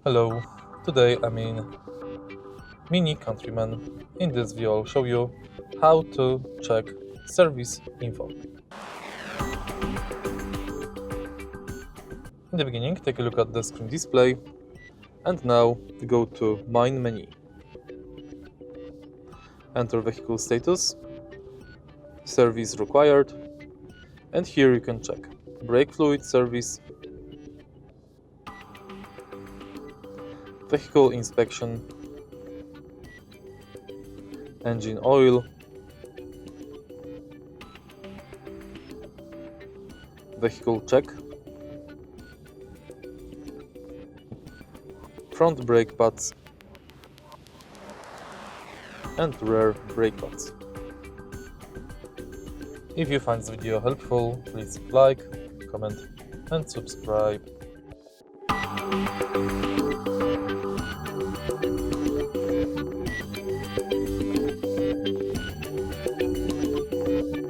Hello, today I'm in MINI Countryman. In this video I'll show you how to check service info. In the beginning, take a look at the screen display and now go to Main menu. Enter vehicle status, service required, and here you can check brake fluid service, vehicle inspection, engine oil, vehicle check, front brake pads and rear brake pads. If you find this video helpful, please like, comment and subscribe.